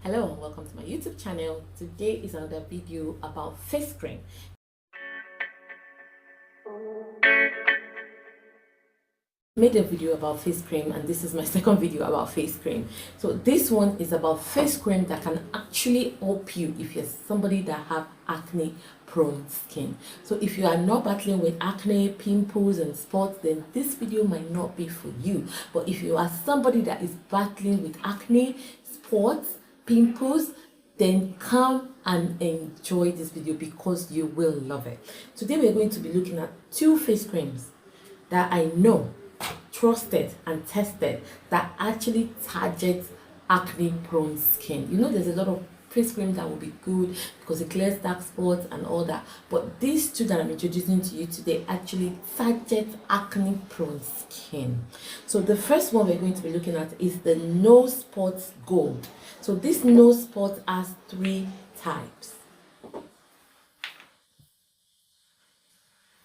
Hello and welcome to my YouTube channel. Today is another video about face cream. Made a video about face cream and this is my second video about face cream. So this one is about face cream that can actually help you if you're somebody that have acne prone skin. So if you are not battling with acne, pimples and spots, then this video might not be for you. But if you are somebody that is battling with acne, spots, pimples, then come and enjoy this video because you will love it. Today we're going to be looking at two face creams that I know, trusted and tested, that actually target acne prone skin. You know, there's a lot of face cream that will be good because it clears dark spots and all that, but these two that I'm introducing to you today actually target acne prone skin. So the first one we're going to be looking at is the No Spots Gold. So this No Spot has three types.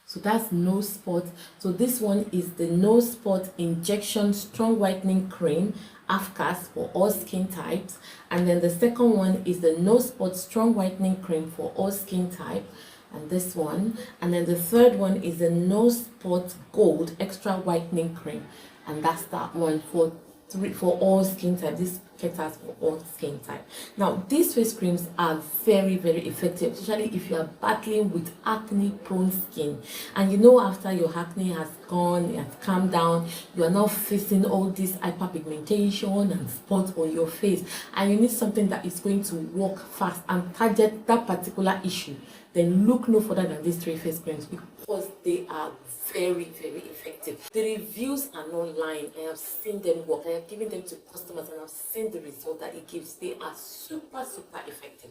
So that's No Spot. So this one is the No Spot Injection Strong Whitening Cream, AFCAS, for all skin types. And then the second one is the No Spot Strong Whitening Cream for all skin type. And this one. And then the third one is the No Spot Gold Extra Whitening Cream. And that's that one for all skin type. This caters for all skin type. Now these face creams are very effective, especially if you are battling with acne prone skin, and you know, after your acne has gone, it has calmed down, you are now facing all this hyperpigmentation and spots on your face, and you need something that is going to work fast and target that particular issue. Then look no further than these three face creams because they are very effective. The reviews are not lying. I have seen them work. I have given them to customers and I've seen the result that it gives. They are super effective.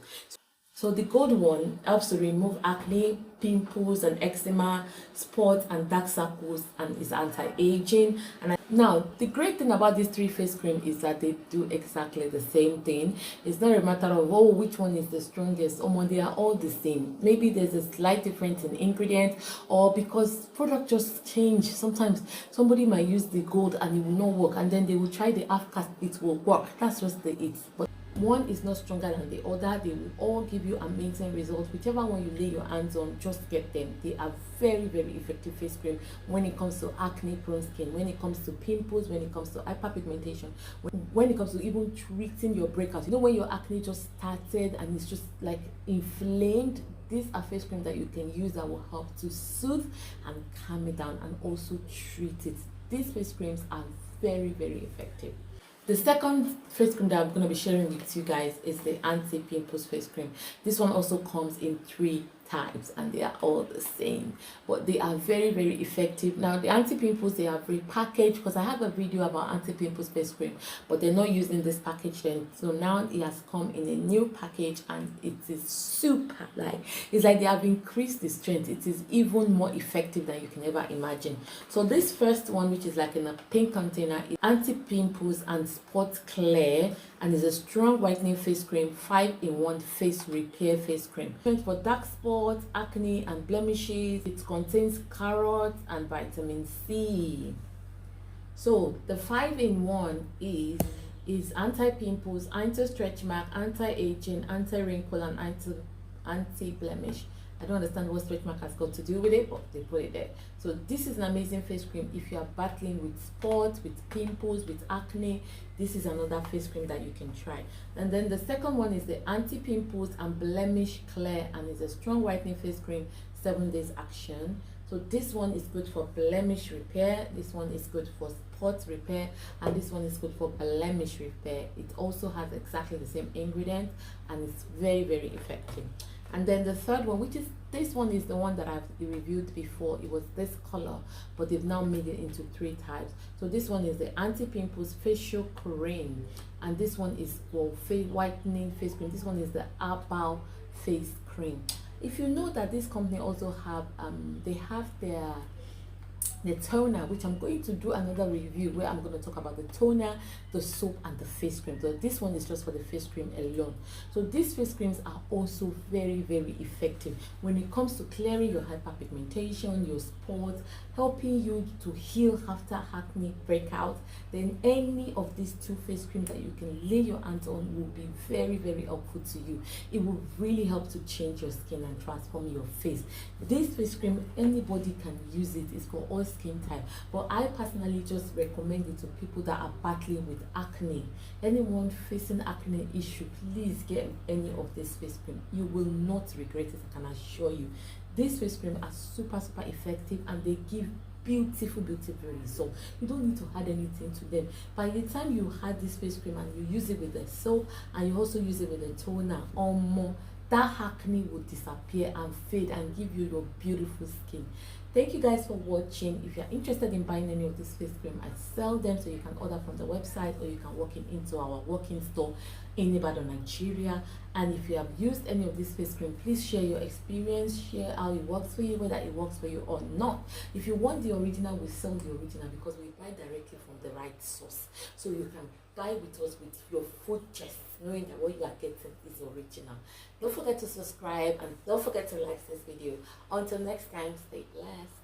So the gold one helps to remove acne, pimples and eczema, spots and dark circles, and is anti-aging. And now the great thing about these three face cream is that they do exactly the same thing. It's not a matter of, oh, which one is the strongest. Oh, they are all the same. Maybe there's a slight difference in ingredients, or because product just change. Sometimes somebody might use the gold and it will not work, and then they will try the AFCAS, it will work. That's just the it. But one is not stronger than the other. They will all give you amazing results. Whichever one you lay your hands on, just get them. They are very effective face cream when it comes to acne prone skin, when it comes to pimples, when it comes to hyperpigmentation, when it comes to even treating your breakouts. You know, when your acne just started and it's just like inflamed, these are face cream that you can use that will help to soothe and calm it down and also treat it. These face creams are very effective. The second face cream that I'm going to be sharing with you guys is the anti-pimples face cream. This one also comes in three types and they are all the same, but they are very effective. Now the anti-pimples, they are repackaged because I have a video about anti-pimples face cream, but they're not using this package then. So now it has come in a new package and it is super, like, it's like they have increased the strength. It is even more effective than you can ever imagine. So this first one, which is like in a pink container, is anti-pimples and spot clear, and is a strong whitening face cream, 5-in-1 face repair face cream for dark spots, acne and blemishes. It contains carrot and vitamin C. So the 5-in-1 is anti-pimples, anti-stretch mark, anti-aging, anti-wrinkle and anti-blemish. I don't understand what stretch mark has got to do with it, but they put it there. So this is an amazing face cream if you are battling with spots, with pimples, with acne. This is another face cream that you can try. And then the second one is the anti-pimples and blemish clear, and is a strong whitening face cream, 7 days action. So this one is good for blemish repair, this one is good for spot repair, and this one is good for blemish repair. It also has exactly the same ingredients and it's very effective. And then the third one, which is this one, is the one that I've reviewed before. It was this color, but they've now made it into three types. So this one is the anti-pimples facial cream, and this one is for face whitening face cream. This one is the herbal face cream. If you know that this company also have they have their the toner, which I'm going to do another review where I'm going to talk about the toner, the soap, and the face cream. So this one is just for the face cream alone. So these face creams are also very effective when it comes to clearing your hyperpigmentation, your spots, helping you to heal after acne breakout. Then any of these two face creams that you can lay your hands on will be very helpful to you. It will really help to change your skin and transform your face. This face cream, anybody can use it. It's for all skin type, but I personally just recommend it to people that are battling with acne. Anyone facing acne issue, please get any of this face cream. You will not regret it, I can assure you. These face cream are super effective, and they give beautiful results. You don't need to add anything to them. By the time you add this face cream and you use it with the soap, and you also use it with the toner or more, that acne will disappear and fade and give you your beautiful skin. Thank you guys for watching. If you're interested in buying any of this face cream, I sell them, so you can order from the website, or you can walk into our walk-in store in Ibadan, Nigeria. And if you have used any of this face cream, please share your experience, share how it works for you, whether it works for you or not. If you want the original, we sell the original because we buy directly from the right source. So you can buy with us with your full chest, knowing that what you are getting is original. Don't forget to subscribe, and don't forget to like this video. Until next time, stay blessed.